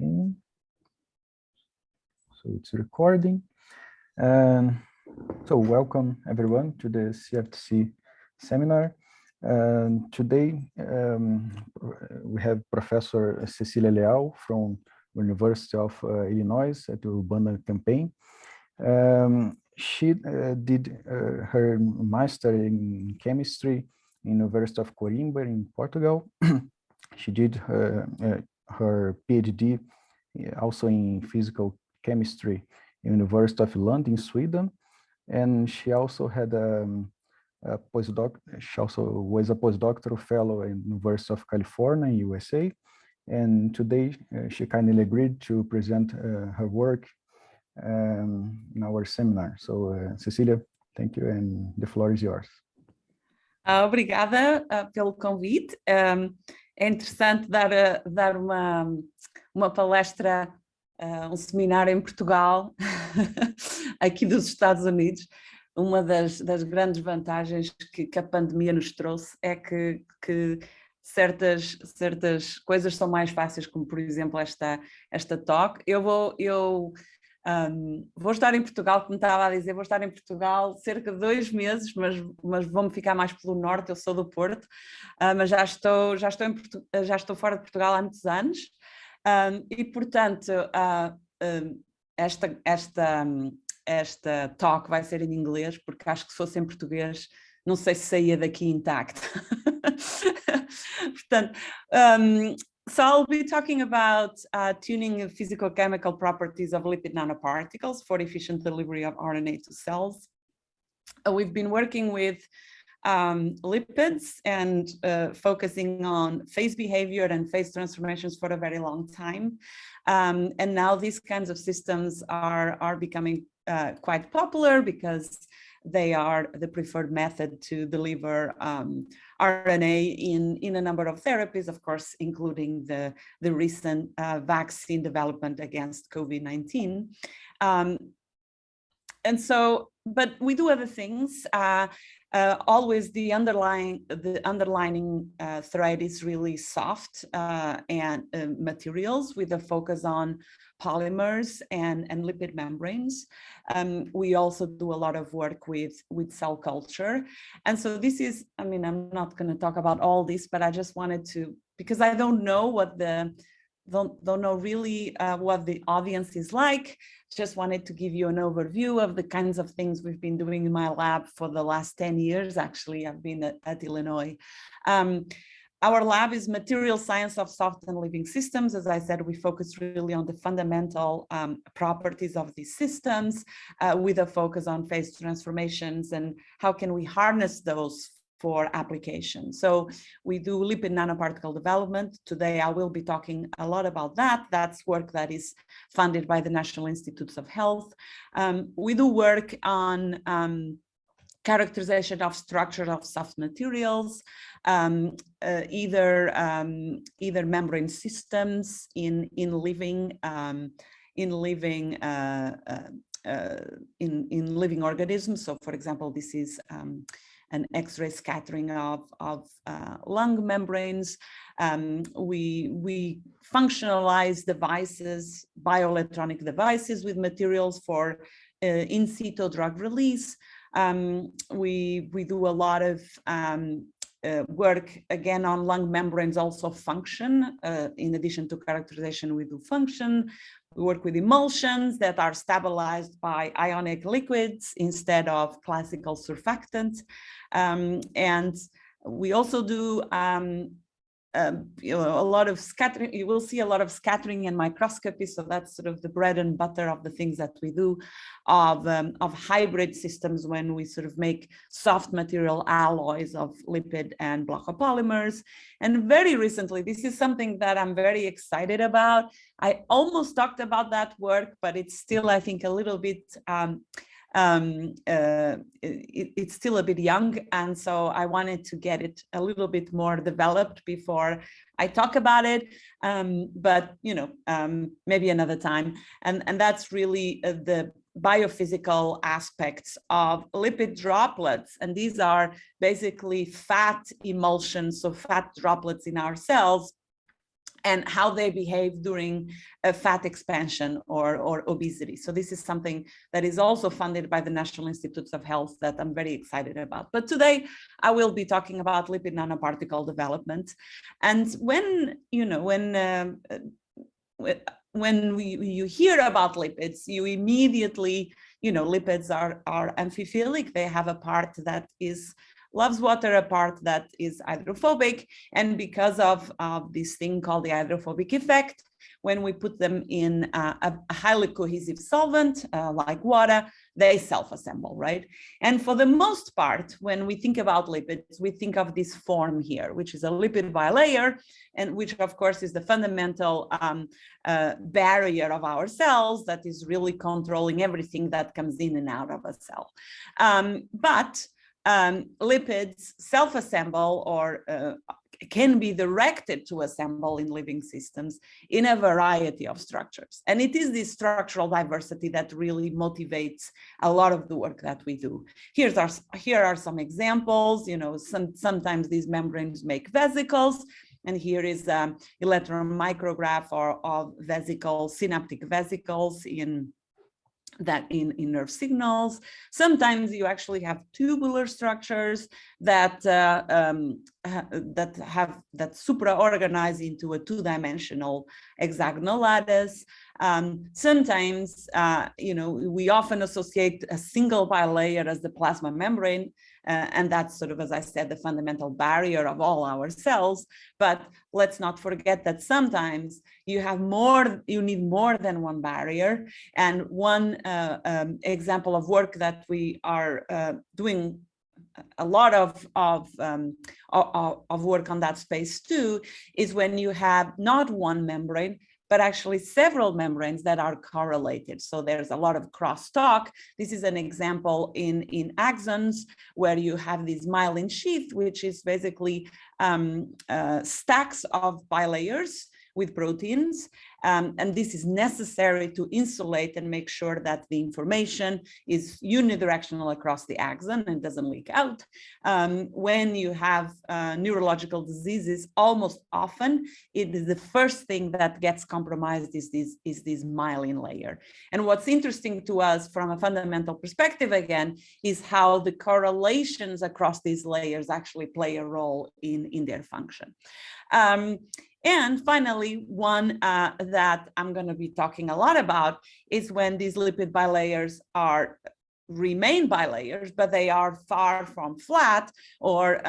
Okay. So it's recording. So welcome everyone to the CFTC seminar. Today we have Professor Cecília Leal from University of Illinois at Urbana-Champaign. She did her master in chemistry in University of Coimbra in Portugal. She did her PhD also in physical chemistry in University of London in Sweden, and she also had a postdoc. She also was a postdoctoral fellow in University of California in USA, and today she kindly agreed to present her work in our seminar. So Cecília, thank you, and the floor is yours. Obrigada pelo convite. É interessante dar uma palestra, um seminário em Portugal, aqui dos Estados Unidos. Uma das grandes vantagens que a pandemia nos trouxe é que certas coisas são mais fáceis, como por exemplo esta talk. Eu vou estar em Portugal, como estava a dizer, vou estar em Portugal cerca de 2 meses, mas vou-me ficar mais pelo norte. Eu sou do Porto, mas já estou fora de Portugal há muitos anos, e portanto esta talk vai ser em inglês, porque acho que se fosse em português não sei se saía daqui intacto. Portanto, so I'll be talking about tuning the physicochemical properties of lipid nanoparticles for efficient delivery of RNA to cells. We've been working with lipids and focusing on phase behavior and phase transformations for a very long time. And now these kinds of systems are becoming quite popular because they are the preferred method to deliver RNA in a number of therapies, of course, including the recent vaccine development against COVID-19. And so, but we do other things. Always the underlying thread is really soft and materials with a focus on polymers and lipid membranes. We also do a lot of work with cell culture. And so this is, I mean, I'm not going to talk about all this, but I just wanted to, because I don't know don't know really what the audience is like. Just wanted to give you an overview of the kinds of things we've been doing in my lab for the last 10 years. Actually, I've been at Illinois. Our lab is material science of soft and living systems. As I said, we focus really on the fundamental properties of these systems with a focus on phase transformations and how can we harness those for application. So we do lipid nanoparticle development. Today I will be talking a lot about that. That's work that is funded by the National Institutes of Health. We do work on characterization of structure of soft materials, either membrane systems in living organisms. So for example, this is an X-ray scattering of lung membranes. We functionalize devices, bioelectronic devices with materials for in situ drug release. We do a lot of work again on lung membranes, also function. In addition to characterization, we do function. We work with emulsions that are stabilized by ionic liquids instead of classical surfactants. And we also do a lot of scattering. You will see a lot of scattering and microscopy. So that's sort of the bread and butter of the things that we do of hybrid systems when we sort of make soft material alloys of lipid and polymers. And very recently, this is something that I'm very excited about. I almost talked about that work, but it's still, I think, a little bit it's still a bit young, and so I wanted to get it a little bit more developed before I talk about it, but you know, maybe another time. And that's really the biophysical aspects of lipid droplets, and these are basically fat emulsions, so fat droplets in our cells and how they behave during a fat expansion or obesity. So this is something that is also funded by the National Institutes of Health that I'm very excited about. But today I will be talking about lipid nanoparticle development. And when, you know, when you hear about lipids, you immediately, you know, lipids are amphiphilic. They have a part that loves water, a part that is hydrophobic. And because of this thing called the hydrophobic effect, when we put them in a highly cohesive solvent like water, they self-assemble, right? And for the most part, when we think about lipids, we think of this form here, which is a lipid bilayer, and which of course is the fundamental barrier of our cells that is really controlling everything that comes in and out of a cell. But lipids self-assemble or can be directed to assemble in living systems in a variety of structures. And it is this structural diversity that really motivates a lot of the work that we do. Here are some examples. You know, sometimes these membranes make vesicles. And here is electron micrograph of vesicles, synaptic vesicles in nerve signals. Sometimes you actually have tubular structures that supra-organize into a two-dimensional hexagonal lattice. Sometimes, you know, we often associate a single bilayer as the plasma membrane, and that's sort of, as I said, the fundamental barrier of all our cells. But let's not forget that sometimes you need more than one barrier. And one example of work that we are doing a lot of work on that space too is when you have not one membrane, but actually several membranes that are correlated. So there's a lot of crosstalk. This is an example in axons where you have this myelin sheath, which is basically stacks of bilayers with proteins. And this is necessary to insulate and make sure that the information is unidirectional across the axon and doesn't leak out. When you have neurological diseases, almost often it is the first thing that gets compromised is this myelin layer. And what's interesting to us from a fundamental perspective, again, is how the correlations across these layers actually play a role in their function. And finally, one that I'm going to be talking a lot about is when these lipid bilayers remain bilayers, but they are far from flat or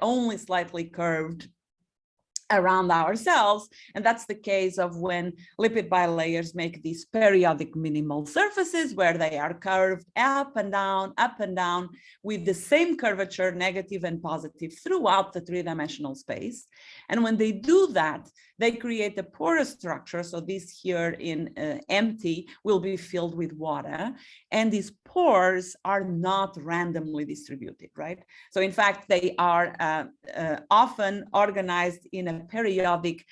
only slightly curved around our cells. And that's the case of when lipid bilayers make these periodic minimal surfaces where they are curved up and down with the same curvature, negative and positive, throughout the three-dimensional space. And when they do that, they create a porous structure. So this here in empty will be filled with water. And these pores are not randomly distributed, right? So in fact, they are often organized in a periodic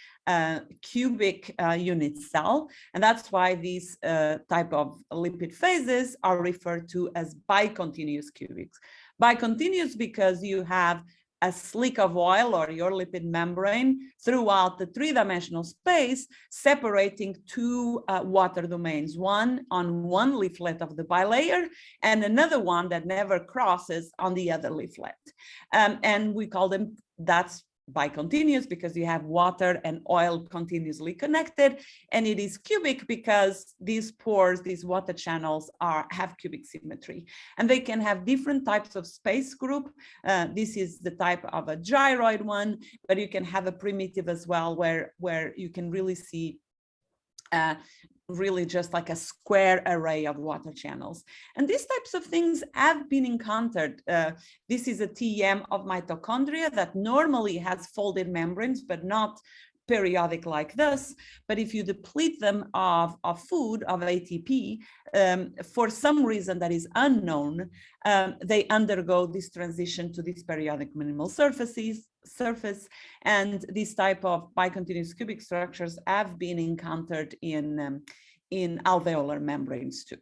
cubic unit cell. And that's why these type of lipid phases are referred to as bicontinuous cubics. Bicontinuous because you have a slick of oil or your lipid membrane throughout the three-dimensional space, separating two water domains, one on one leaflet of the bilayer and another one that never crosses on the other leaflet. And we call them, that's bicontinuous because you have water and oil continuously connected, and it is cubic because these pores, these water channels have cubic symmetry, and they can have different types of space group. This is the type of a gyroid one, but you can have a primitive as well where you can really see really just like a square array of water channels. And these types of things have been encountered. This is a TEM of mitochondria that normally has folded membranes, but not periodic like this. But if you deplete them of food, of ATP, for some reason that is unknown, they undergo this transition to these periodic minimal surface, and this type of bicontinuous cubic structures have been encountered in alveolar membranes too.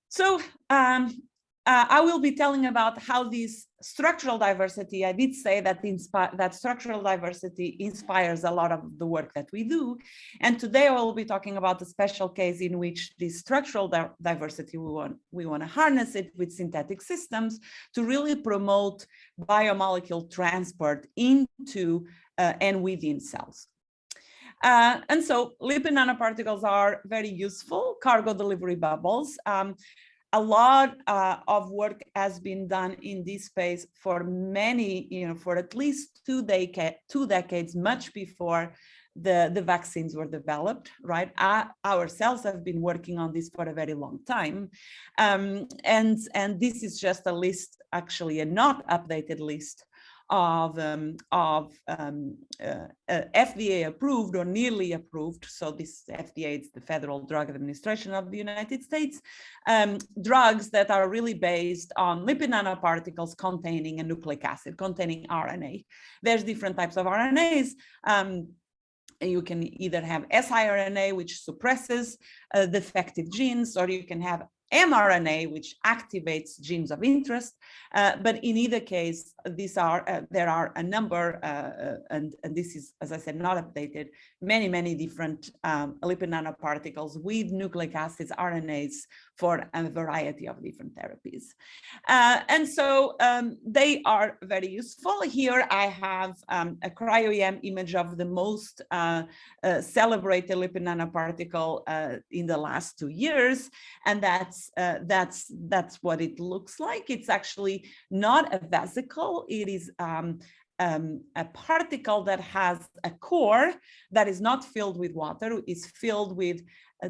So I will be telling about how this structural diversity, I did say that that structural diversity inspires a lot of the work that we do. And today I will be talking about a special case in which this structural diversity, we want to harness it with synthetic systems to really promote biomolecule transport into and within cells. And so lipid nanoparticles are very useful cargo delivery bubbles. A lot of work has been done in this space for many, for at least two decades, much before the vaccines were developed, right? Our cells have been working on this for a very long time. And this is just a list, actually a not updated list of FDA approved or nearly approved. So this FDA is the Federal Drug Administration of the United States, drugs that are really based on lipid nanoparticles containing a nucleic acid, containing RNA. There's different types of RNAs. You can either have siRNA, which suppresses defective genes, or you can have mRNA, which activates genes of interest. But in either case, there are a number, and this is, as I said, not updated, many different lipid nanoparticles with nucleic acids, RNAs, for a variety of different therapies. And so they are very useful. Here I have a cryo-EM image of the most celebrated lipid nanoparticle in the last 2 years, and that's what it looks like. It's actually not a vesicle. It is a particle that has a core that is not filled with water, is filled with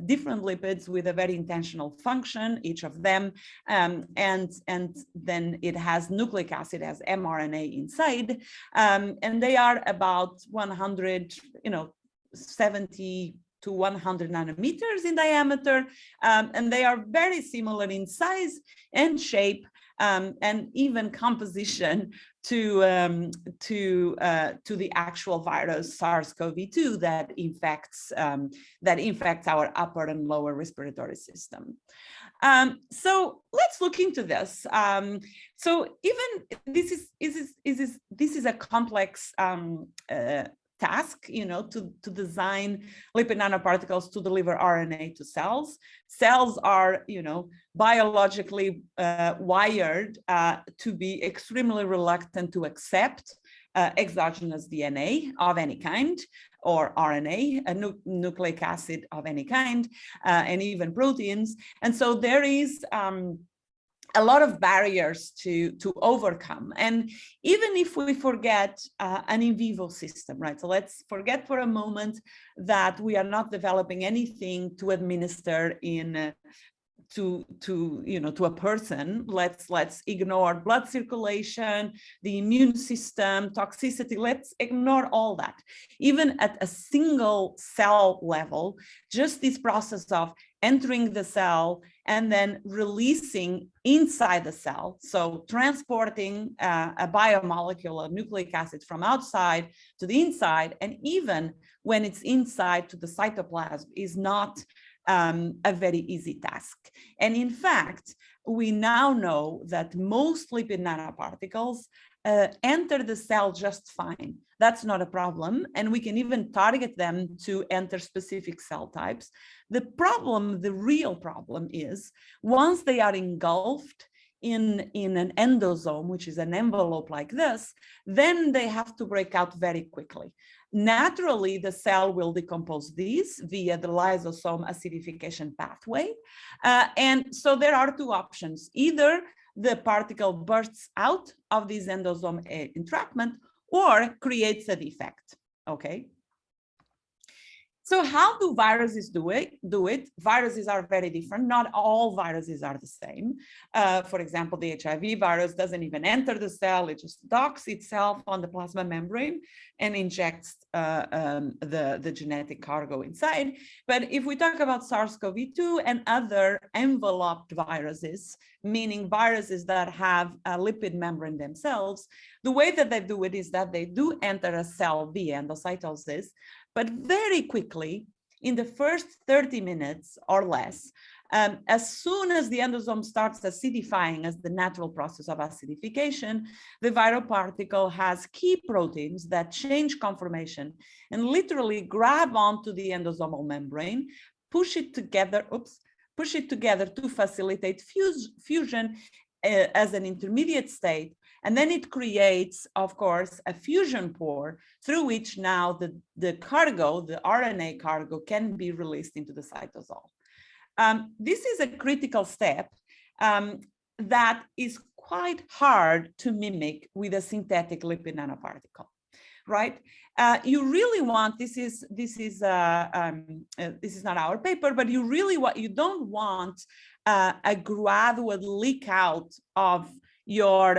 different lipids with a very intentional function, each of them, and then it has nucleic acid, has mRNA inside, and they are about 70 to 100 nanometers in diameter, and they are very similar in size and shape, and even composition to the actual virus SARS-CoV-2 that infects our upper and lower respiratory system. So let's look into this. So even this is a complex task, to design lipid nanoparticles to deliver RNA to cells. Cells are, biologically wired to be extremely reluctant to accept exogenous DNA of any kind, or RNA, a nucleic acid of any kind, and even proteins. And so there is a lot of barriers to overcome. And even if we forget an in vivo system, right? So let's forget for a moment that we are not developing anything to administer to a person. Let's ignore blood circulation, the immune system, toxicity. Let's ignore all that. Even at a single cell level, just this process of entering the cell and then releasing inside the cell, so transporting a biomolecule, a nucleic acid, from outside to the inside, and even when it's inside to the cytoplasm, is not a very easy task. And in fact, we now know that most lipid nanoparticles enter the cell just fine. That's not a problem. And we can even target them to enter specific cell types. The real problem is once they are engulfed in an endosome, which is an envelope like this, then they have to break out very quickly. Naturally, the cell will decompose these via the lysosome acidification pathway. And so there are two options. Either the particle bursts out of this endosome entrapment or creates a defect, okay? So how do viruses do it? Viruses are very different. Not all viruses are the same. For example, the HIV virus doesn't even enter the cell. It just docks itself on the plasma membrane and injects the genetic cargo inside. But if we talk about SARS-CoV-2 and other enveloped viruses, meaning viruses that have a lipid membrane themselves, the way that they do it is that they do enter a cell via endocytosis, but very quickly, in the first 30 minutes or less, as soon as the endosome starts acidifying as the natural process of acidification, the viral particle has key proteins that change conformation and literally grab onto the endosomal membrane, push it together to facilitate fusion as an intermediate state. And then it creates, of course, a fusion pore through which now the cargo, the RNA cargo, can be released into the cytosol. This is a critical step that is quite hard to mimic with a synthetic lipid nanoparticle, right? You really want, this is not our paper, but you don't want a gradual leak out of your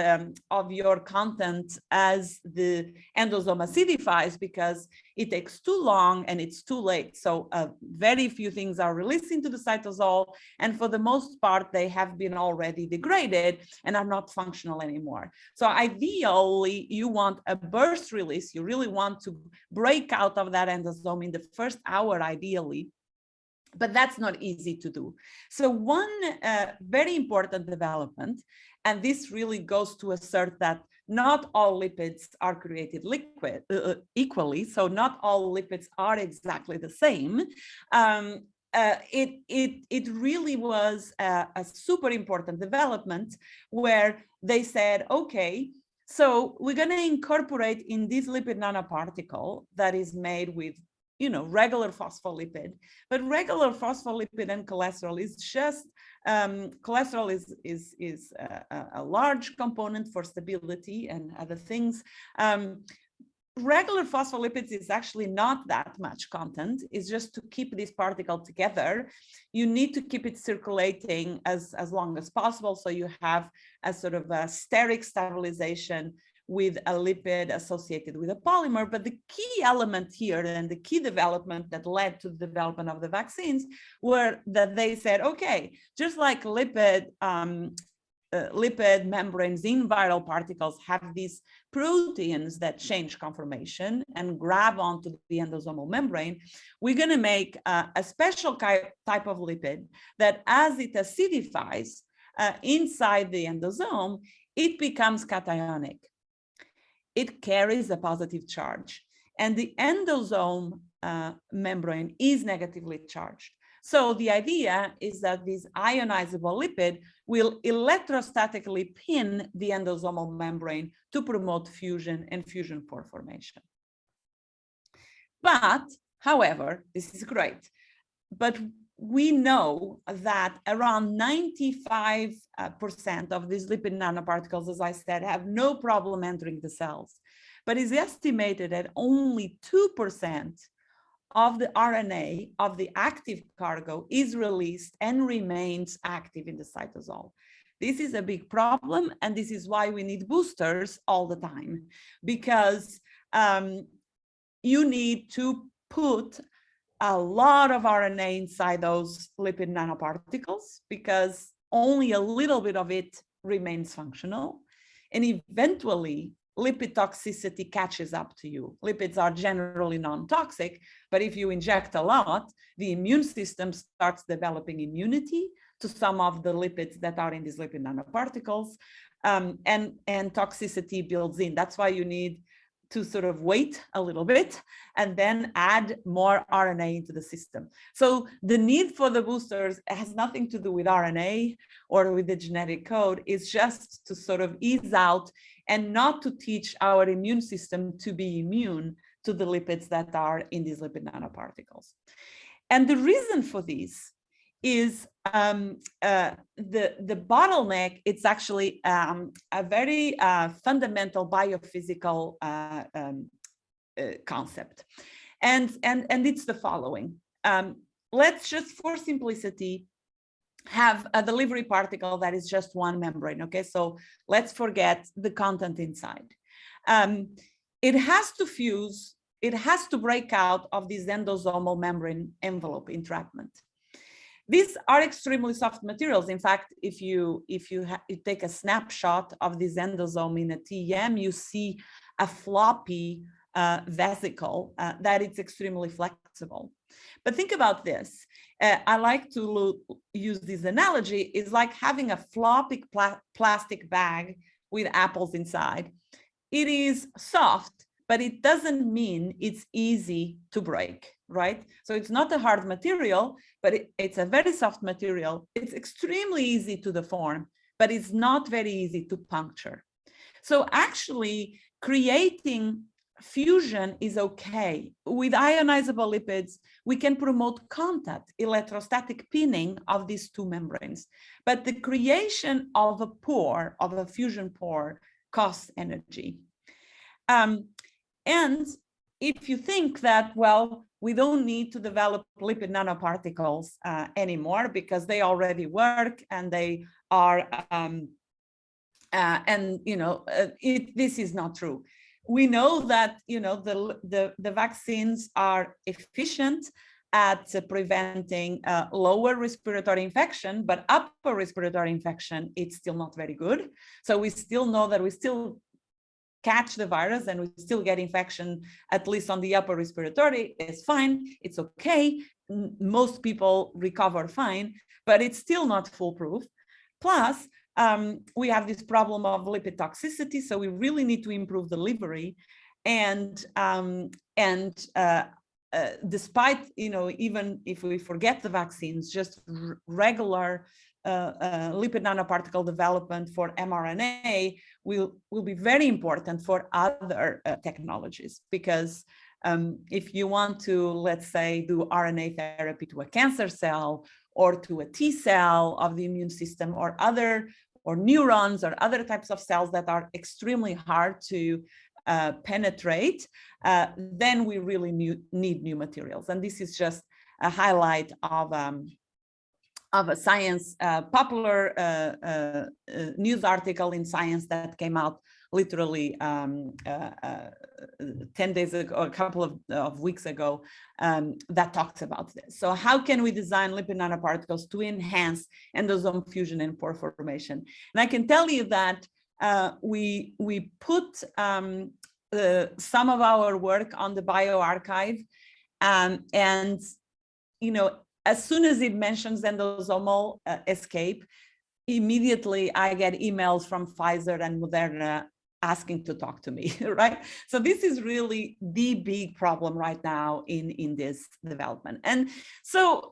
content as the endosome acidifies, because it takes too long and it's too late. So very few things are released into the cytosol, and for the most part they have been already degraded and are not functional anymore. So ideally you want a burst release. You really want to break out of that endosome in the first hour ideally, but that's not easy to do. So one very important development, and this really goes to assert that not all lipids are created equally, so not all lipids are exactly the same. It really was a super important development where they said, okay, so we're going to incorporate in this lipid nanoparticle that is made with regular phospholipid, but regular phospholipid and cholesterol is just cholesterol is a large component for stability and other things. Regular phospholipids is actually not that much content. It's just to keep this particle together. You need to keep it circulating as long as possible, so you have a sort of a steric stabilization with a lipid associated with a polymer. But the key element here and the key development that led to the development of the vaccines were that they said, okay, just like lipid membranes in viral particles have these proteins that change conformation and grab onto the endosomal membrane, we're going to make a special type of lipid that as it acidifies inside the endosome, it becomes cationic. It carries a positive charge, and the endosome membrane is negatively charged. So the idea is that this ionizable lipid will electrostatically pin the endosomal membrane to promote fusion and fusion pore formation. But, however, this is great, but we know that around 95% of these lipid nanoparticles, as I said, have no problem entering the cells, but it's estimated that only 2% of the RNA of the active cargo is released and remains active in the cytosol. This is a big problem, and this is why we need boosters all the time, because you need to put a lot of RNA inside those lipid nanoparticles, because only a little bit of it remains functional, and eventually lipid toxicity catches up to you. Lipids are generally non-toxic, but if you inject a lot, the immune system starts developing immunity to some of the lipids that are in these lipid nanoparticles, and toxicity builds in. That's why you need to sort of wait a little bit and then add more RNA into the system. So the need for the boosters has nothing to do with RNA or with the genetic code. It's just to sort of ease out and not to teach our immune system to be immune to the lipids that are in these lipid nanoparticles. And the reason for this is the bottleneck. It's actually a very fundamental biophysical concept, and it's the following. Let's just, for simplicity, have a delivery particle that is just one membrane. Okay, so let's forget the content inside. It has to fuse. It has to break out of this endosomal membrane envelope entrapment. These are extremely soft materials. In fact, if you take a snapshot of this endosome in a TEM, you see a floppy vesicle that it's extremely flexible. But think about this. I like to use this analogy. It's like having a floppy plastic bag with apples inside. It is soft, but it doesn't mean it's easy to break, right? So it's not a hard material, but it's a very soft material. It's extremely easy to deform, but it's not very easy to puncture. So actually creating fusion is okay. With ionizable lipids, we can promote contact, electrostatic pinning of these two membranes. But the creation of a pore, of a fusion pore, costs energy. And if you think that, well, we don't need to develop lipid nanoparticles anymore because they already work and they are, this is not true. We know that, the vaccines are efficient at preventing lower respiratory infection, but upper respiratory infection, it's still not very good. So we still know that we still catch the virus and we still get infection, at least on the upper respiratory. It's fine, it's okay. Most people recover fine, but it's still not foolproof. Plus, we have this problem of lipid toxicity, so we really need to improve delivery. And despite, even if we forget the vaccines, just regular lipid nanoparticle development for mRNA will be very important for other technologies, because if you want to, let's say, do RNA therapy to a cancer cell or to a T cell of the immune system or neurons or other types of cells that are extremely hard to penetrate, then we really need new materials. And this is just a highlight of a science, popular news article in Science that came out literally 10 days ago, a couple of weeks ago, that talks about this. So how can we design lipid nanoparticles to enhance endosome fusion and pore formation? And I can tell you that we put some of our work on the bioarchive, and as soon as it mentions endosomal escape, immediately I get emails from Pfizer and Moderna asking to talk to me, right? So this is really the big problem right now in this development. And so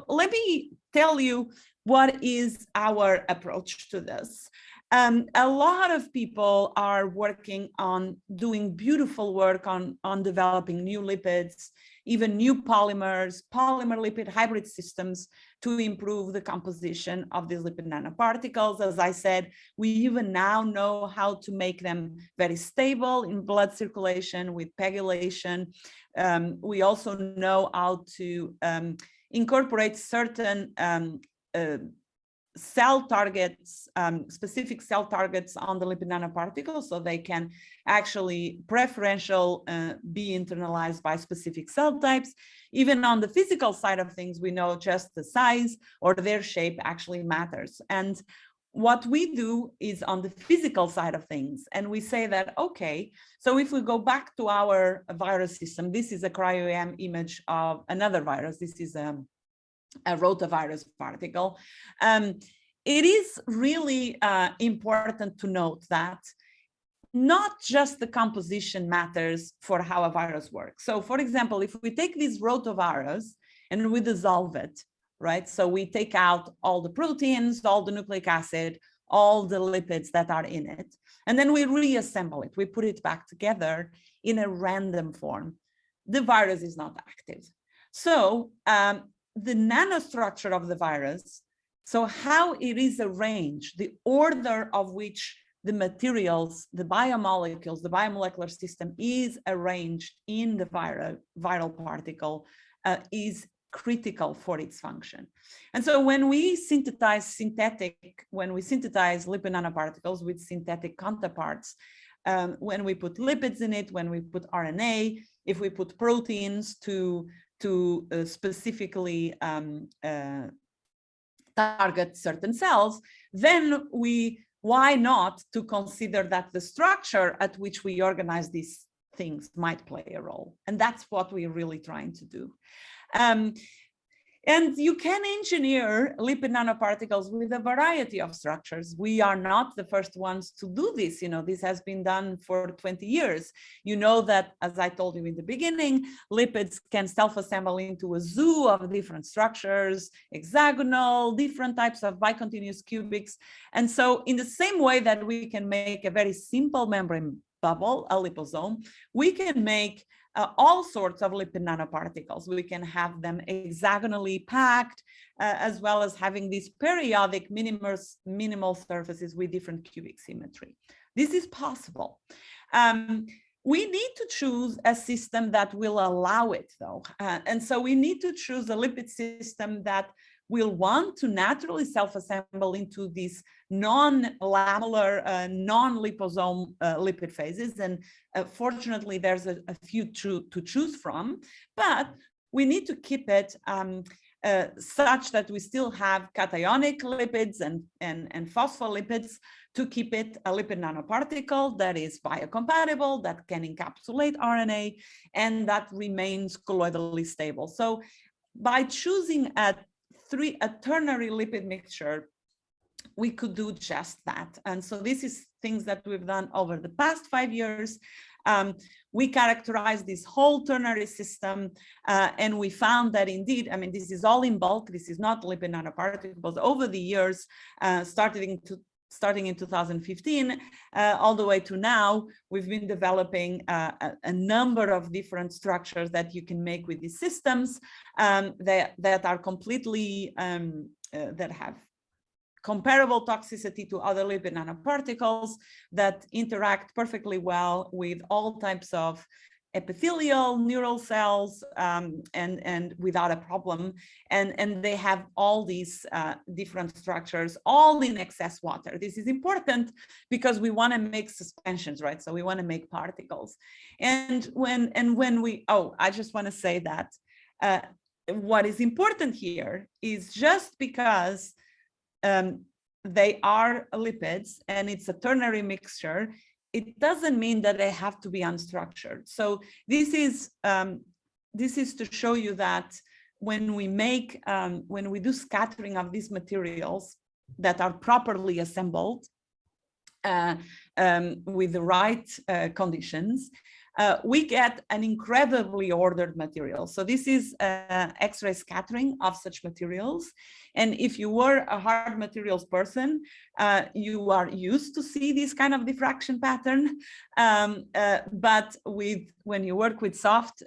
let me tell you what is our approach to this. A lot of people are working on doing beautiful work on developing new lipids, even new polymers, polymer lipid hybrid systems to improve the composition of these lipid nanoparticles. As I said, we even now know how to make them very stable in blood circulation with pegylation. We also know how to incorporate certain cell targets, specific cell targets on the lipid nanoparticles, so they can actually preferential be internalized by specific cell types. Even on the physical side of things, we know just the size or their shape actually matters. And what we do is on the physical side of things, and we say that, okay, so if we go back to our virus system, this is a cryo-EM image of another virus. This is a rotavirus particle. It is really important to note that not just the composition matters for how a virus works. So for example, if we take this rotavirus and we dissolve it, right? So we take out all the proteins, all the nucleic acid, all the lipids that are in it, and then we reassemble it. We put it back together in a random form. The virus is not active. So the nanostructure of the virus, so how it is arranged, the order of which the materials, the biomolecules, the biomolecular system is arranged in the viral particle is critical for its function. And so when we synthesize lipid nanoparticles with synthetic counterparts, when we put lipids in it, when we put RNA, if we put proteins to specifically target certain cells, then why not to consider that the structure at which we organize these things might play a role. And that's what we're really trying to do. And you can engineer lipid nanoparticles with a variety of structures. We are not the first ones to do this. You know, this has been done for 20 years. You know that, as I told you in the beginning, lipids can self-assemble into a zoo of different structures, hexagonal, different types of bicontinuous cubics. And so in the same way that we can make a very simple membrane bubble, a liposome, we can make all sorts of lipid nanoparticles. We can have them hexagonally packed, as well as having these periodic minimal surfaces with different cubic symmetry. This is possible. We need to choose a system that will allow it, though. And so we need to choose a lipid system that will want to naturally self-assemble into these non-lamellar, non-liposome lipid phases. And fortunately, there's a few to choose from, but we need to keep it such that we still have cationic lipids and phospholipids to keep it a lipid nanoparticle that is biocompatible, that can encapsulate RNA, and that remains colloidally stable. So by choosing a ternary lipid mixture, we could do just that. And so this is things that we've done over the past 5 years. We characterized this whole ternary system, and we found that indeed, I mean, this is all in bulk. This is not lipid nanoparticles. Over the years, starting in 2015, all the way to now, we've been developing a number of different structures that you can make with these systems that are completely, that have comparable toxicity to other lipid nanoparticles, that interact perfectly well with all types of epithelial neural cells, and without a problem. And they have all these different structures, all in excess water. This is important because we want to make suspensions, right? So we want to make particles. And when we, I just want to say that what is important here is just because they are lipids and it's a ternary mixture, it doesn't mean that they have to be unstructured. So this is to show you that when we do scattering of these materials that are properly assembled with the right conditions, we get an incredibly ordered material. So this is X-ray scattering of such materials. And if you were a hard materials person, you are used to see this kind of diffraction pattern. But when you work with soft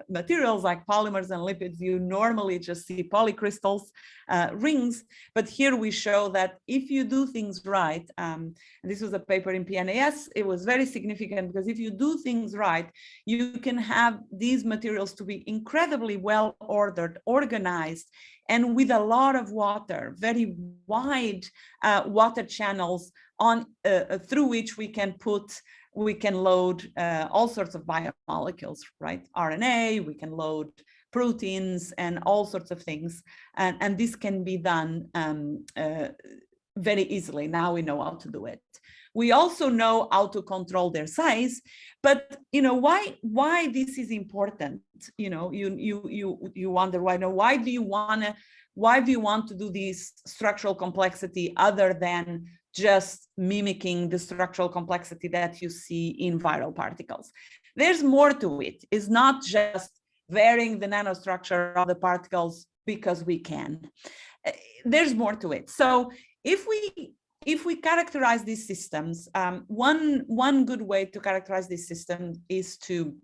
materials like polymers and lipids, you normally just see polycrystals, rings. But here we show that if you do things right, this was a paper in PNAS, it was very significant because if you do things right, you can have these materials to be incredibly well ordered, organized, and with a lot of water, very wide water channels on through which we can load all sorts of biomolecules, right? RNA, we can load proteins and all sorts of things. And this can be done very easily. Now we know how to do it. We also know how to control their size, but why this is important? You wonder why do you want to do this structural complexity other than just mimicking the structural complexity that you see in viral particles? There's more to it. It's not just varying the nanostructure of the particles because we can. There's more to it. So if we characterize these systems, one good way to characterize these systems is to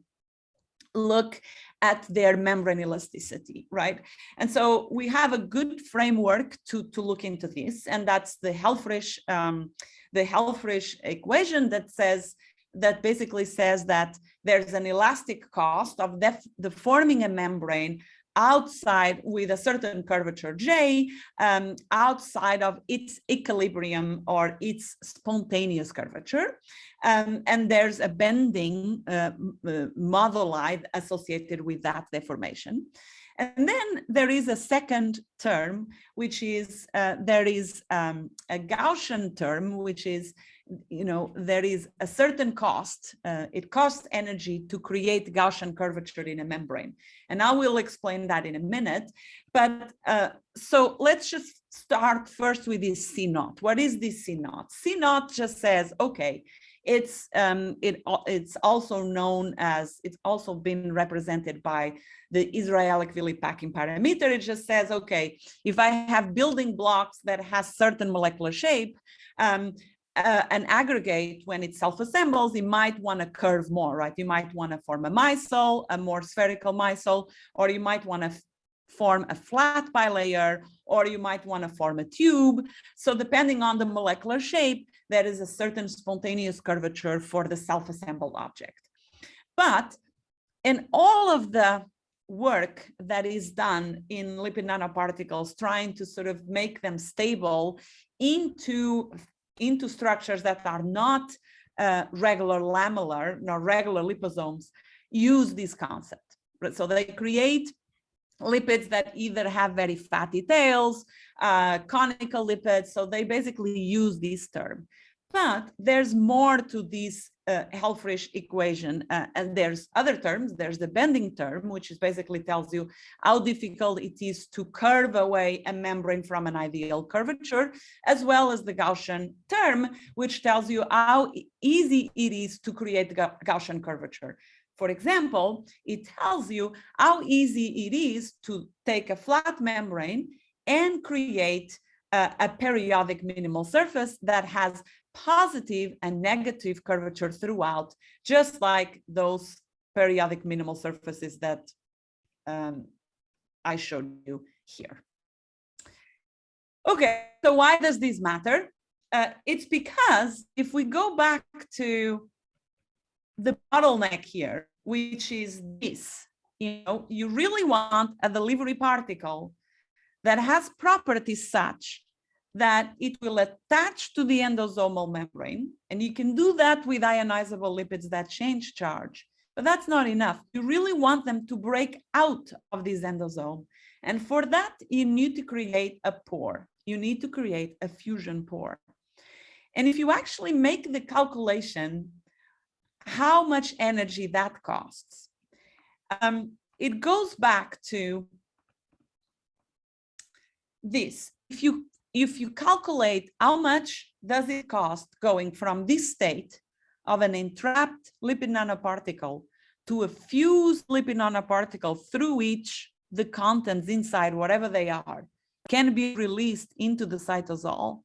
look at their membrane elasticity, right? And so we have a good framework to look into this, and that's the Helfrich equation that basically says that there's an elastic cost of forming a membrane outside with a certain curvature J, outside of its equilibrium or its spontaneous curvature. And there's a bending moduli associated with that deformation. And then there is a second term, which is, there is a Gaussian term, which is there is a certain cost. It costs energy to create Gaussian curvature in a membrane. And I will explain that in a minute. But so let's just start first with this C naught. What is this C naught? C naught just says, okay, it's also known as, it's also been represented by the Israeli packing parameter. It just says, okay, if I have building blocks that has certain molecular shape, an aggregate, when it self-assembles, it might want to curve more, right? You might want to form a micelle, a more spherical micelle, or you might want to form a flat bilayer, or you might want to form a tube. So depending on the molecular shape, there is a certain spontaneous curvature for the self-assembled object. But in all of the work that is done in lipid nanoparticles, trying to sort of make them stable into structures that are not regular lamellar, nor regular liposomes, use this concept. So they create lipids that either have very fatty tails, conical lipids. So they basically use this term. But there's more to this Helfrich equation, and there's other terms. There's the bending term, which is basically tells you how difficult it is to curve away a membrane from an ideal curvature, as well as the Gaussian term, which tells you how easy it is to create Gaussian curvature. For example, it tells you how easy it is to take a flat membrane and create a periodic minimal surface that has positive and negative curvature throughout, just like those periodic minimal surfaces that I showed you here. Okay, so why does this matter? It's because if we go back to the bottleneck here, which is this, you really want a delivery particle that has properties such that it will attach to the endosomal membrane. And you can do that with ionizable lipids that change charge, but that's not enough. You really want them to break out of this endosome. And for that, you need to create a pore. You need to create a fusion pore. And if you actually make the calculation, how much energy that costs, it goes back to this. If you calculate how much does it cost going from this state of an entrapped lipid nanoparticle to a fused lipid nanoparticle through which the contents inside, whatever they are, can be released into the cytosol.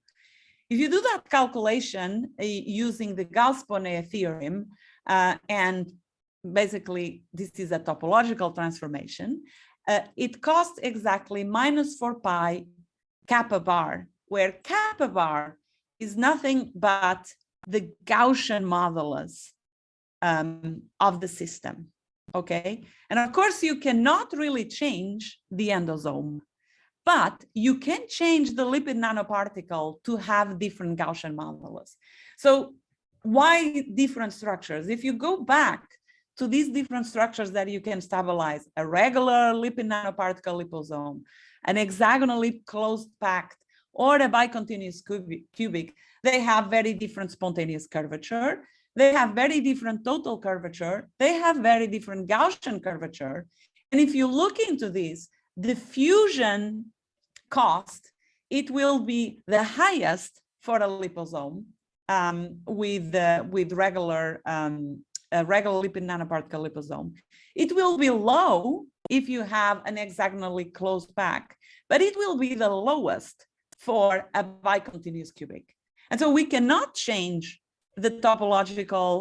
If you do that calculation using the Gauss-Bonnet theorem, and basically this is a topological transformation, it costs exactly -4 pi kappa bar, where kappa bar is nothing but the Gaussian modulus of the system, okay? And of course, you cannot really change the endosome, but you can change the lipid nanoparticle to have different Gaussian modulus. So why different structures? If you go back to these different structures that you can stabilize, a regular lipid nanoparticle liposome, an hexagonally closed packed, or a bicontinuous cubic, they have very different spontaneous curvature. They have very different total curvature. They have very different Gaussian curvature. And if you look into this, the fusion cost, it will be the highest for a liposome with regular lipid nanoparticle liposome. It will be low if you have an hexagonally closed pack, but it will be the lowest for a bicontinuous cubic. And so we cannot change the topological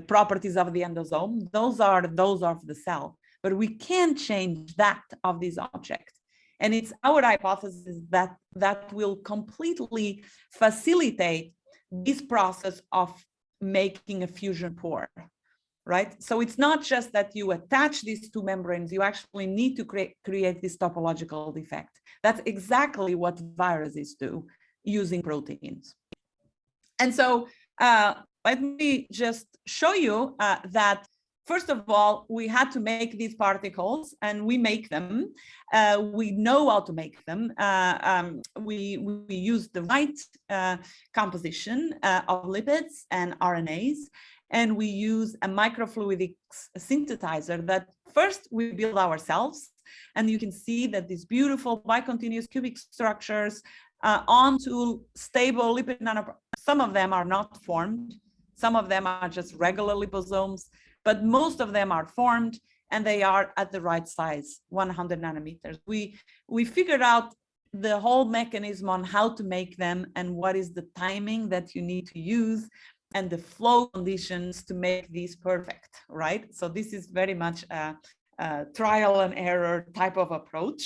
properties of the endosome. Those are those of the cell, but we can change that of this object. And it's our hypothesis that that will completely facilitate this process of making a fusion pore, right? So it's not just that you attach these two membranes, you actually need to create this topological defect. That's exactly what viruses do using proteins. And so let me just show you that first of all, we had to make these particles, and we make them. We know how to make them. We use the right composition of lipids and RNAs, and we use a microfluidic synthesizer that first we build ourselves. And you can see that these beautiful bicontinuous cubic structures onto stable lipid nanoparticles. Some of them are not formed. Some of them are just regular liposomes, but most of them are formed, and they are at the right size, 100 nanometers. We figured out the whole mechanism on how to make them and what is the timing that you need to use and the flow conditions to make these perfect, right? So this is very much a trial and error type of approach,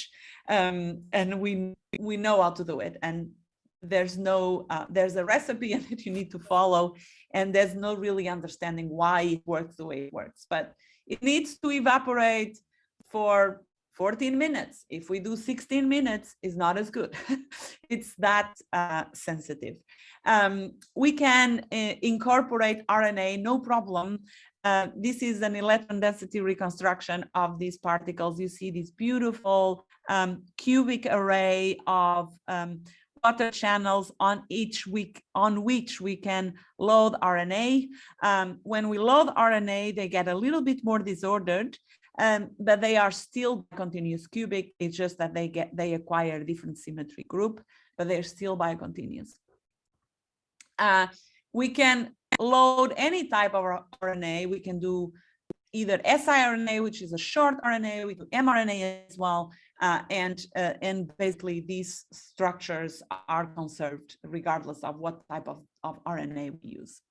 and we know how to do it. And there's a recipe that you need to follow, and there's no really understanding why it works the way it works. But it needs to evaporate for 14 minutes. If we do 16 minutes, it's not as good. It's that sensitive. We can incorporate RNA, no problem. This is an electron density reconstruction of these particles. You see this beautiful cubic array of water channels on which we can load RNA. When we load RNA, they get a little bit more disordered, but they are still continuous cubic. It's just that they acquire a different symmetry group, but they're still biocontinuous. We can load any type of RNA. We can do either siRNA, which is a short RNA. We do mRNA as well, and basically these structures are conserved regardless of what type of RNA we use.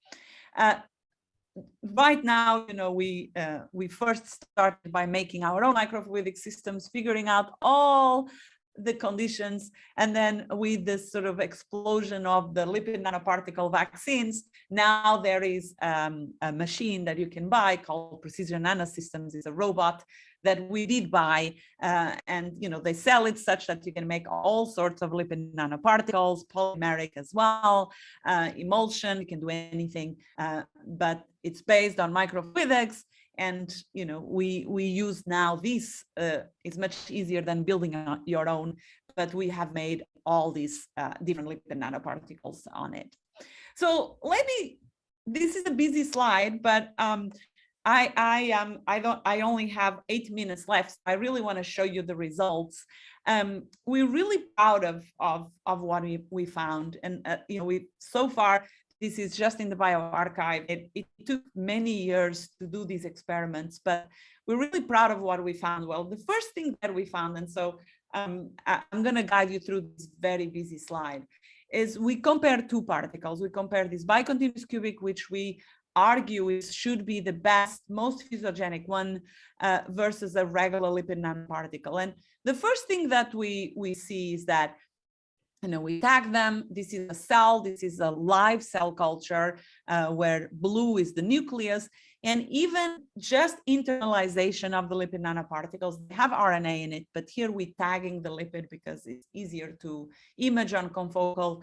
Right now, we first started by making our own microfluidic systems, figuring out all the conditions, and then with this sort of explosion of the lipid nanoparticle vaccines, now there is a machine that you can buy called Precision Nanosystems. It's a robot that we did buy, and they sell it such that you can make all sorts of lipid nanoparticles, polymeric as well, emulsion. You can do anything, but it's based on microfluidics. And we use now this. It's much easier than building your own, but we have made all these different lipid nanoparticles on it. So this is a busy slide, but I only have 8 minutes left. I really want to show you the results. We're really proud of what we found, and so far. This is just in the bioarchive. It took many years to do these experiments, but we're really proud of what we found. Well, the first thing that we found, and so I'm going to guide you through this very busy slide, is we compare two particles. We compare this bicontinuous cubic, which we argue should be the best, most physiogenic one, versus a regular lipid nanoparticle. And the first thing that we see is that we tag them. This is a cell. This is a live cell culture where blue is the nucleus. And even just internalization of the lipid nanoparticles, they have RNA in it, but here we're tagging the lipid because it's easier to image on confocal.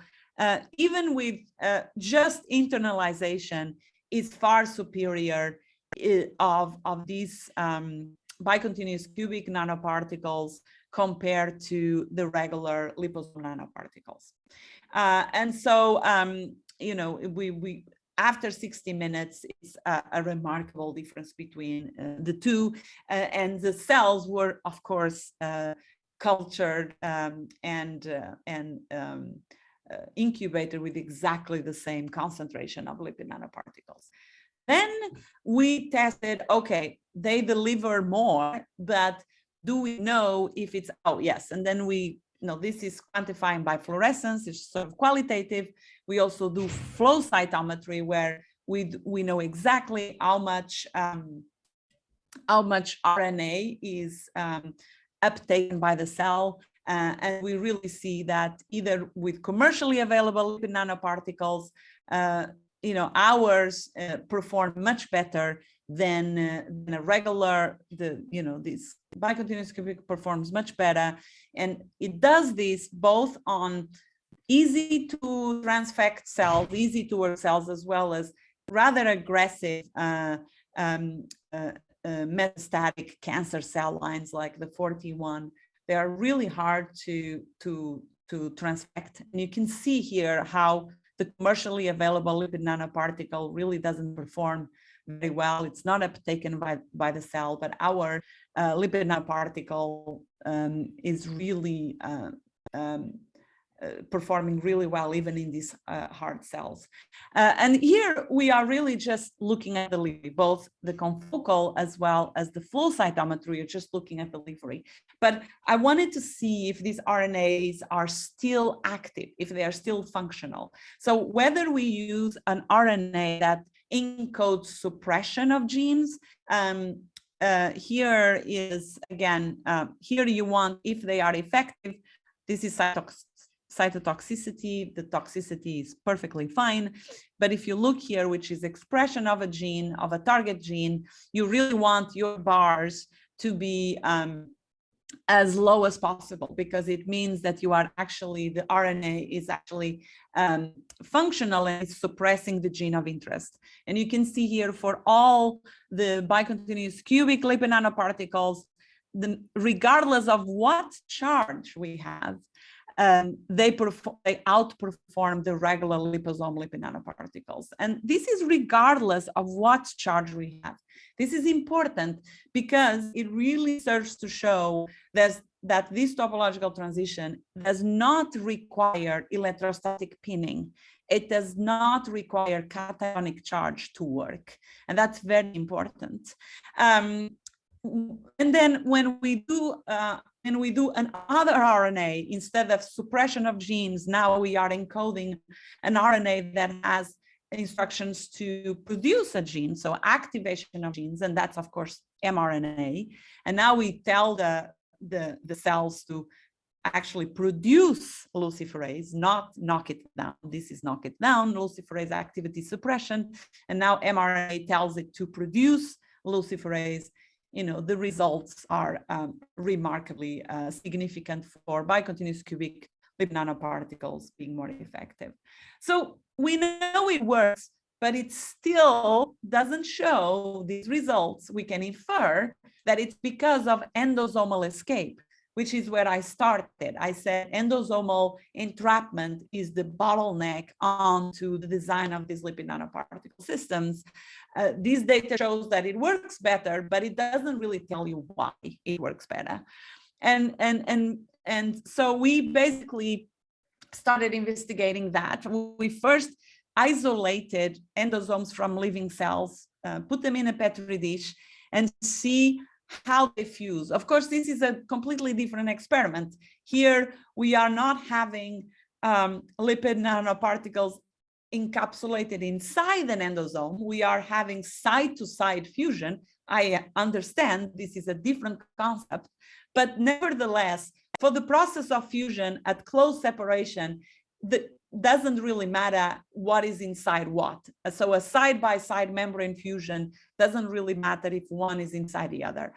Even with just internalization is far superior of these bicontinuous cubic nanoparticles compared to the regular liposome nanoparticles. And so, we after 60 minutes, it's a remarkable difference between the two. And the cells were, of course, cultured and incubated with exactly the same concentration of lipid nanoparticles. Then we tested, okay, they deliver more, but do we know if it's, oh yes, and then this is quantifying by fluorescence, it's sort of qualitative. We also do flow cytometry where we know exactly how much RNA is uptaken by the cell. And we really see that either with commercially available lipid nanoparticles, ours perform much better than a regular, this bicontinuous cubic performs much better. And it does this both on easy to transfect cells, easy to work cells, as well as rather aggressive metastatic cancer cell lines like the 41. They are really hard to transfect. And you can see here how the commercially available lipid nanoparticle really doesn't perform very well. It's not uptaken by the cell, but our lipid nanoparticle is really performing really well, even in these hard cells. And here we are really just looking at the delivery, both the confocal as well as the flow cytometry. You're just looking at the delivery. But I wanted to see if these RNAs are still active, if they are still functional. So whether we use an RNA that encodes suppression of genes, here is, again, here you want, if they are effective, this is cytotoxicity. The toxicity is perfectly fine. But if you look here, which is expression of a gene, of a target gene, you really want your bars to be as low as possible, because it means that you are actually, the RNA is actually functional and it's suppressing the gene of interest. And you can see here for all the bicontinuous cubic lipid nanoparticles, regardless of what charge we have, they outperform the regular liposome lipid nanoparticles. And this is regardless of what charge we have. This is important because it really serves to show that this topological transition does not require electrostatic pinning. It does not require cationic charge to work. And that's very important. And then when we do another RNA, instead of suppression of genes, now we are encoding an RNA that has instructions to produce a gene, so activation of genes, and that's of course mRNA. And now we tell the cells to actually produce luciferase, not knock it down. This is knock it down, luciferase activity suppression. And now mRNA tells it to produce luciferase. You know, the results are remarkably significant for bicontinuous cubic lipid nanoparticles being more effective. So we know it works, but it still doesn't show these results. We can infer that it's because of endosomal escape, which is where I started. I said endosomal entrapment is the bottleneck onto the design of these lipid nanoparticle systems. This data shows that it works better, but it doesn't really tell you why it works better. And so we basically started investigating that. We first isolated endosomes from living cells, put them in a Petri dish, and see how they fuse. Of course, this is a completely different experiment. Here, we are not having lipid nanoparticles encapsulated inside an endosome. We are having side-to-side fusion. I understand this is a different concept, but nevertheless, for the process of fusion at close separation, doesn't really matter what is inside what. So a side-by-side membrane fusion doesn't really matter if one is inside the other.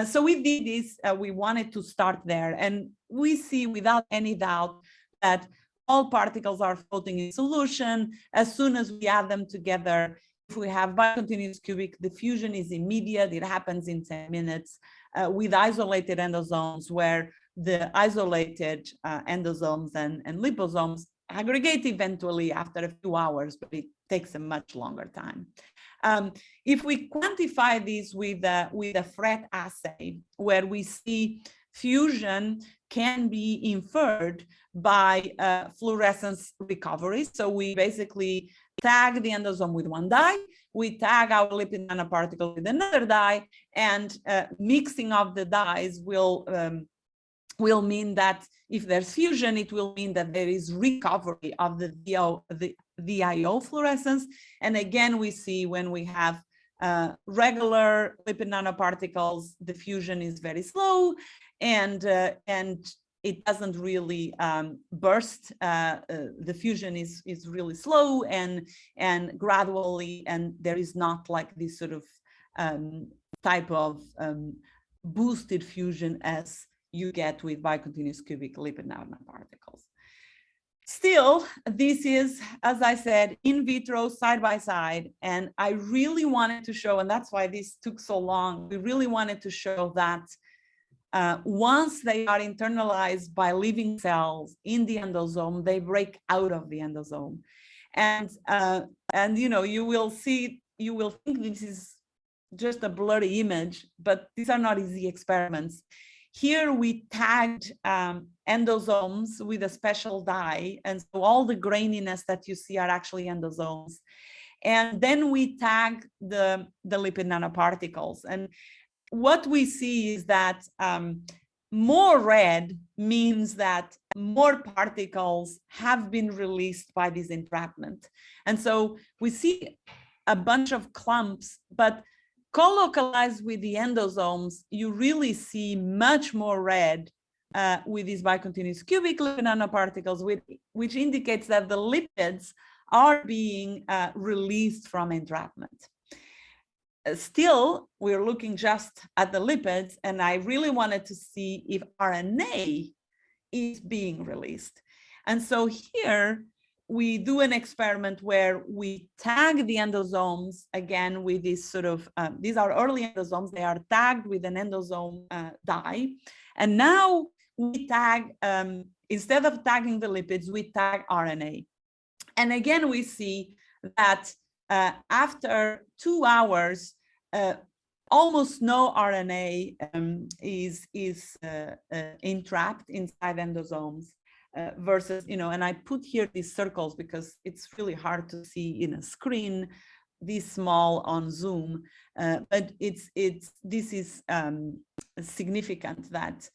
So we did this, we wanted to start there, and we see without any doubt that all particles are floating in solution. As soon as we add them together, if we have bicontinuous cubic, the fusion is immediate. It happens in 10 minutes with isolated endosomes, where the isolated endosomes and liposomes aggregate eventually after a few hours, but it takes a much longer time. If we quantify this with a FRET assay, where we see fusion can be inferred by fluorescence recovery. So we basically tag the endosome with one dye, we tag our lipid nanoparticle with another dye, and mixing of the dyes will mean that if there's fusion, it will mean that there is recovery of the VIO fluorescence. And again, we see when we have regular lipid nanoparticles, the fusion is very slow, and it doesn't really burst. The fusion is really slow and gradually, and there is not like this sort of type of boosted fusion as you get with bicontinuous cubic lipid nanoparticles. Still, this is, as I said, in vitro, side by side, and I really wanted to show, and that's why this took so long, we really wanted to show that once they are internalized by living cells in the endosome, they break out of the endosome. And you know, you will see, you will think this is just a blurry image, but these are not easy experiments. Here we tagged endosomes with a special dye, and so all the graininess that you see are actually endosomes. And then we tag the lipid nanoparticles. And what we see is that more red means that more particles have been released by this entrapment. And so we see a bunch of clumps, but co-localized with the endosomes, you really see much more red with these bicontinuous cubic lipid nanoparticles, which indicates that the lipids are being released from entrapment. Still, we're looking just at the lipids, and I really wanted to see if RNA is being released. And so here, we do an experiment where we tag the endosomes again with this sort of, these are early endosomes, they are tagged with an endosome dye. And now we tag, instead of tagging the lipids, we tag RNA. And again, we see that after 2 hours, almost no RNA is entrapped inside endosomes. Versus, you know, and I put here these circles because it's really hard to see in a screen, this small on Zoom, but this is significant that,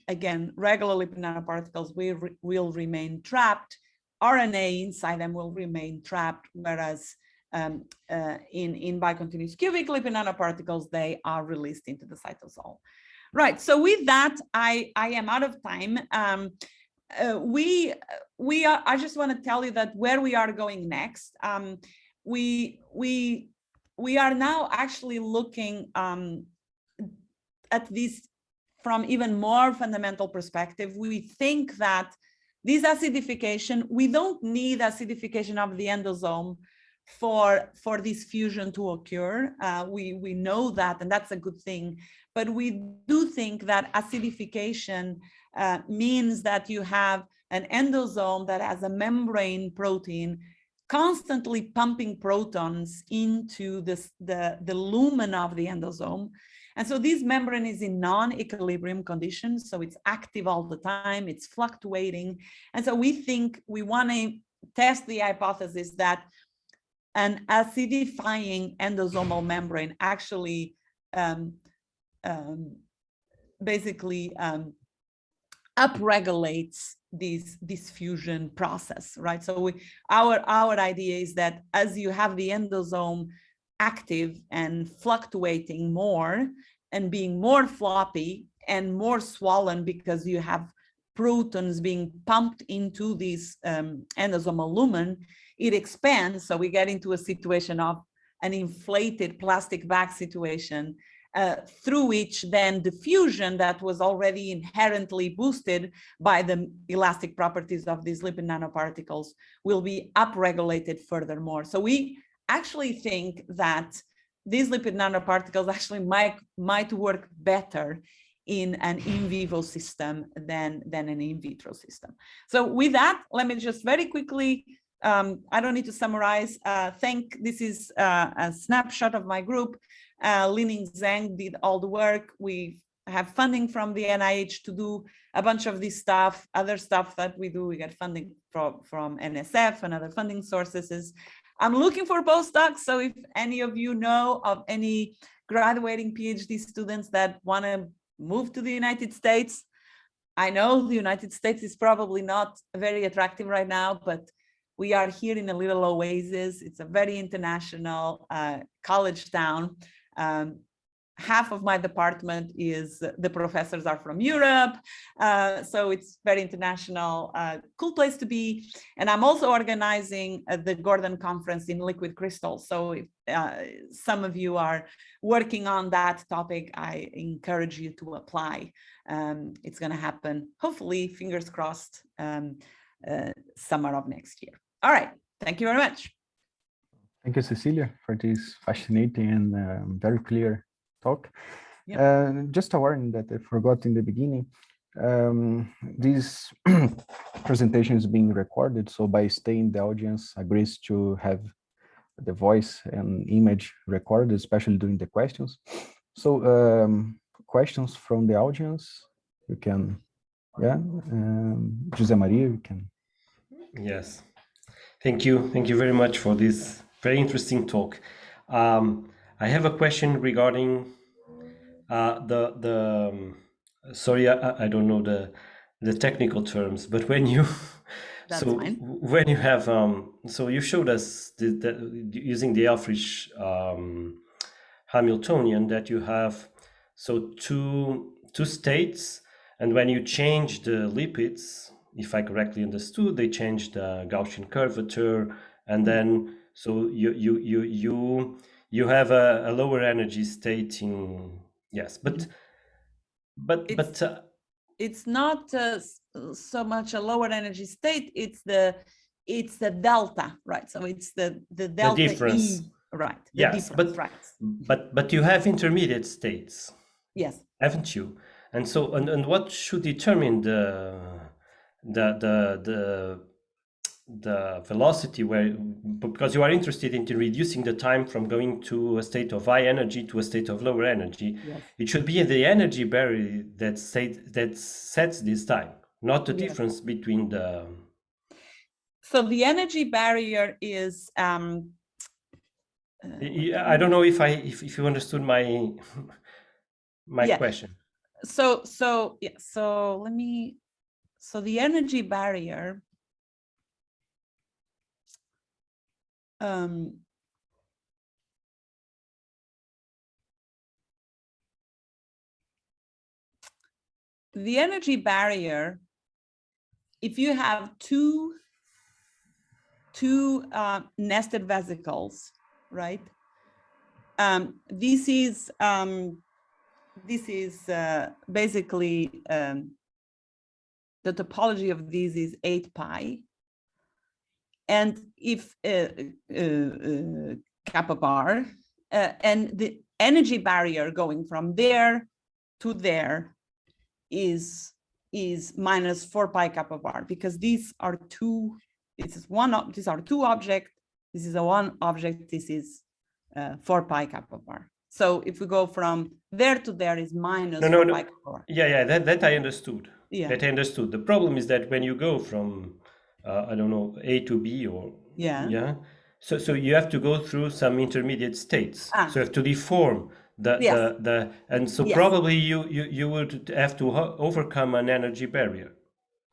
again, regular lipid nanoparticles will remain trapped, RNA inside them will remain trapped, whereas in bicontinuous cubic lipid nanoparticles, they are released into the cytosol. Right, so with that, I am out of time. I just want to tell you that where we are going next, we are now actually looking at this from even more fundamental perspective. We think that this acidification, we don't need acidification of the endosome for this fusion to occur. We know that, and that's a good thing, but we do think that acidification means that you have an endosome that has a membrane protein constantly pumping protons into the lumen of the endosome. And so this membrane is in non-equilibrium conditions, so it's active all the time, it's fluctuating. And so we think we want to test the hypothesis that an acidifying endosomal membrane actually basically upregulates this fusion process, right? So our idea is that as you have the endosome active and fluctuating more and being more floppy and more swollen because you have protons being pumped into this endosomal lumen, it expands. So we get into a situation of an inflated plastic bag situation through which then diffusion that was already inherently boosted by the elastic properties of these lipid nanoparticles will be upregulated furthermore. So we actually think that these lipid nanoparticles actually might work better in an in vivo system than an in vitro system. So with that, let me just very quickly, I don't need to summarize. This is a snapshot of my group. Lining Zhang did all the work. We have funding from the NIH to do a bunch of this stuff, other stuff that we do. We get funding from NSF and other funding sources. I'm looking for postdocs. So if any of you know of any graduating PhD students that want to move to the United States, I know the United States is probably not very attractive right now, but we are here in a little oasis. It's a very international college town. Half of my department is, the professors are from Europe. So it's very international, cool place to be. And I'm also organizing the Gordon Conference in liquid crystals. So if some of you are working on that topic, I encourage you to apply. It's going to happen, hopefully, fingers crossed, summer of next year. All right, thank you very much. Thank you, Cecilia, for this fascinating and very clear talk. Yep. Just a warning that I forgot in the beginning. This presentation is being recorded, so by staying, the audience agrees to have the voice and image recorded, especially during the questions. So questions from the audience, you can, Jose Maria, you can. Yes, thank you very much for this very interesting talk. I have a question regarding sorry, I don't know the technical terms, but when you That's so fine. when you have so you showed us using the Elfrich Hamiltonian that you have so two states, and when you change the lipids, if I correctly understood, they change the Gaussian curvature, and then so you have a lower energy state in it's not so much a lower energy state, it's the delta, right? So it's the delta difference. E, right? The Yes, difference, right? But you have intermediate states. Yes. Haven't you? And so and what should determine the velocity, where, because you are interested in reducing the time from going to a state of high energy to a state of lower energy. Yes. It should be the energy barrier that sets this time, not the difference between the. So the energy barrier is I don't know if you understood my question. So let me, so the energy barrier the energy barrier, if you have two nested vesicles, right? This is basically the topology of this is 8 pi, and if kappa bar, and the energy barrier going from there to there is minus 4 pi kappa bar, because these are two. These are two objects. This is a one object. This is 4 pi kappa bar. So if we go from there to there is minus 4 pi kappa bar. Yeah, that I understood. Yeah. That I understood. The problem is that when you go from I don't know, A to B, or so you have to go through some intermediate states. So you have to deform and so probably you would have to overcome an energy barrier.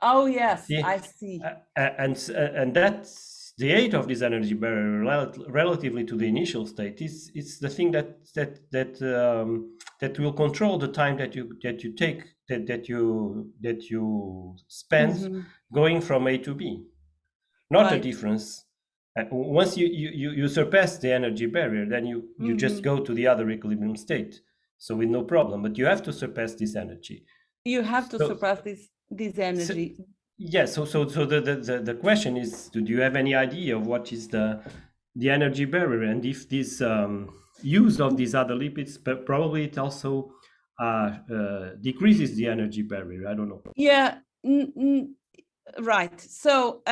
Oh yes, I see. And that's the height of this energy barrier relatively to the initial state. It's the thing that will control the time that you take, that you spend going from A to B, not the difference. Once you surpass the energy barrier, then you just go to the other equilibrium state, so with no problem. But you have to surpass this energy. You have to surpass this energy. Yes. So the question is, do you have any idea of what is the energy barrier, and if this use of these other lipids, probably it also decreases the energy barrier? I don't know. Yeah. Right. So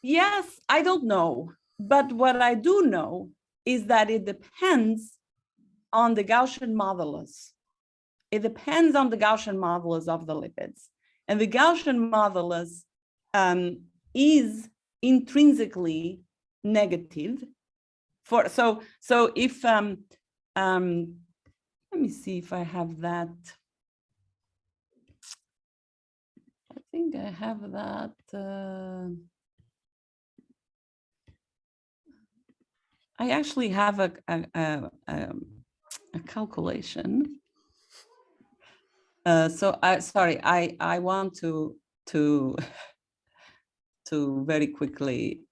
yes, I don't know, but what I do know is that it depends on the Gaussian modulus. It depends on the Gaussian modulus of the lipids, and the Gaussian modulus is intrinsically negative. So if let me see if I have that. I think I have that. I actually have a calculation. So I want to very quickly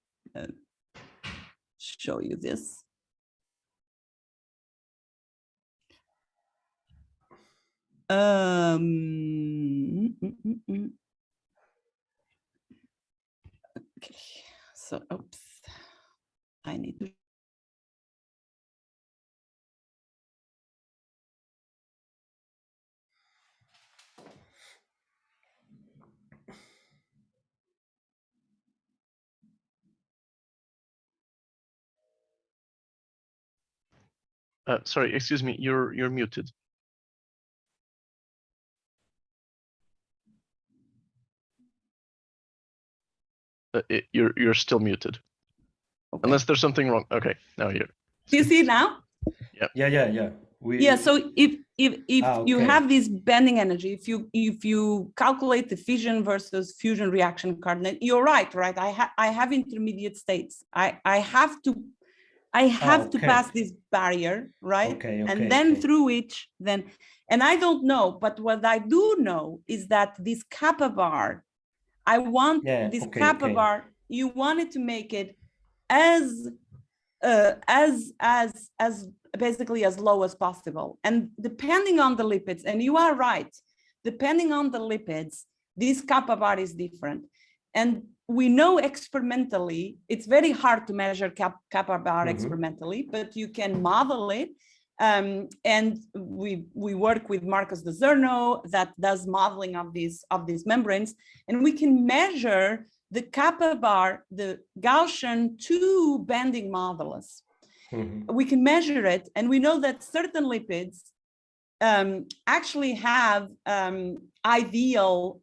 show you this. So, oops, I need to. Sorry, excuse me, you're muted. You're still muted. Okay. Unless there's something wrong. Okay, now you're. Do you see it now? Yeah. Yeah. So if you have this bending energy, if you calculate the fission versus fusion reaction coordinate, you're right. I have intermediate states. I have to pass this barrier, right? And then through which and I don't know, but what I do know is that this kappa bar, I want this kappa bar, you wanted to make it as basically as low as possible. And depending on the lipids, and you are right, depending on the lipids, this kappa bar is different. And we know experimentally, it's very hard to measure kappa bar experimentally, but you can model it. And we work with Marcus de Zerno that does modeling of these membranes, and we can measure the kappa bar, the Gaussian 2 bending modulus. We can measure it, and we know that certain lipids actually have ideal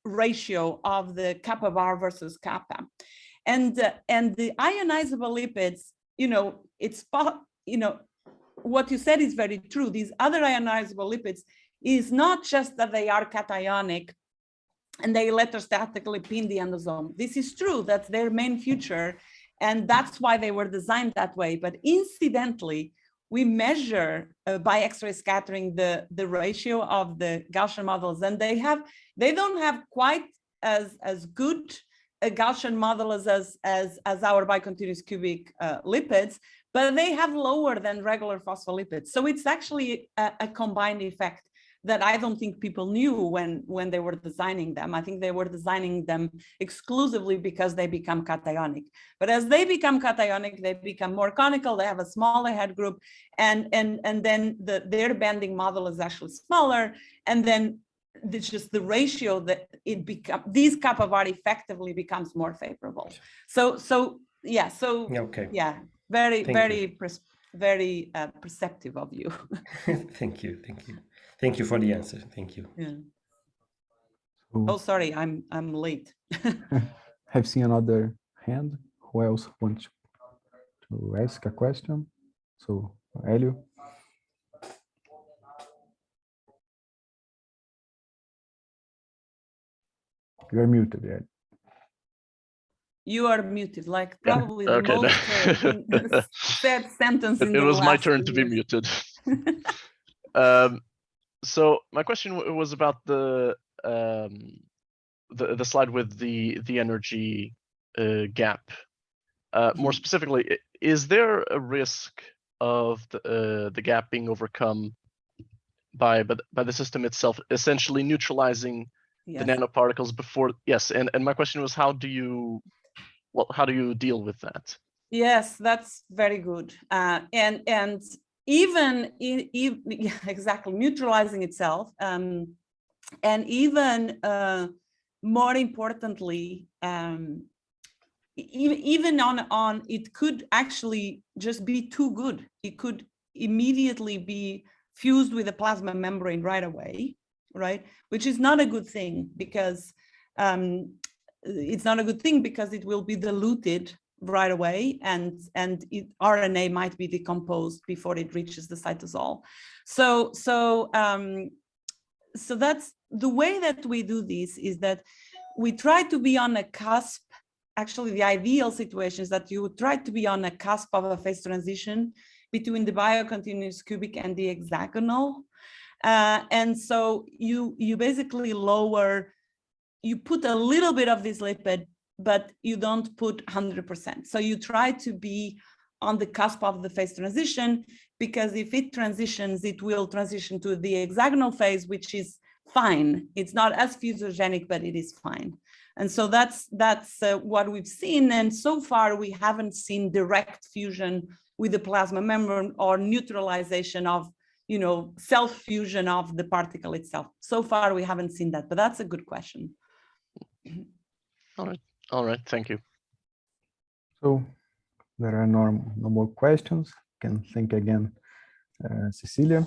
ratio of the kappa bar versus kappa, and the ionizable lipids, what you said is very true. These other ionizable lipids is not just that they are cationic and they electrostatically pin the endosome. This is true, that's their main feature, and that's why they were designed that way. But incidentally, we measure by X-ray scattering the ratio of the Gaussian models, and they don't have quite as good a Gaussian modulus as our bicontinuous cubic lipids, but they have lower than regular phospholipids. So it's actually a combined effect that I don't think people knew when they were designing them. I think they were designing them exclusively because they become cationic. But as they become cationic, they become more conical, they have a smaller head group, and then their bending model is actually smaller, and then it's just the ratio that these kappa bar effectively becomes more favorable. Very perceptive of you. Thank you for the answer. Thank you. Yeah. Oh, sorry, I'm late. Have seen another hand. Who else wants to ask a question? So, Hélio. You're muted, Ed. You are muted, like probably the most said sentence in the last. It was my turn to be muted. So my question was about the slide with the energy gap. More specifically, is there a risk of the gap being overcome by the system itself, essentially neutralizing the nanoparticles before? Yes, and my question was, how do you deal with that? Yes, that's very good. And even exactly neutralizing itself, and even more importantly, even on it could actually just be too good. It could immediately be fused with the plasma membrane right away, right? Which is not a good thing, because it's not a good thing because it will be diluted right away, and RNA might be decomposed before it reaches the cytosol. So that's the way that we do this, is that we try to be on a cusp. Actually, the ideal situation is that you try to be on a cusp of a phase transition between the biocontinuous cubic and the hexagonal. And so you basically you put a little bit of this lipid, but you don't put 100%. So you try to be on the cusp of the phase transition, because if it transitions, it will transition to the hexagonal phase, which is fine. It's not as fusogenic, but it is fine. And so that's what we've seen. And so far, we haven't seen direct fusion with the plasma membrane or neutralization of, self-fusion of the particle itself. So far, we haven't seen that, but that's a good question. All right, thank you. So there are no more questions. Can thank again, Cecília.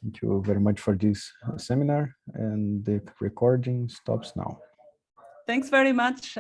Thank you very much for this seminar, and the recording stops now. Thanks very much.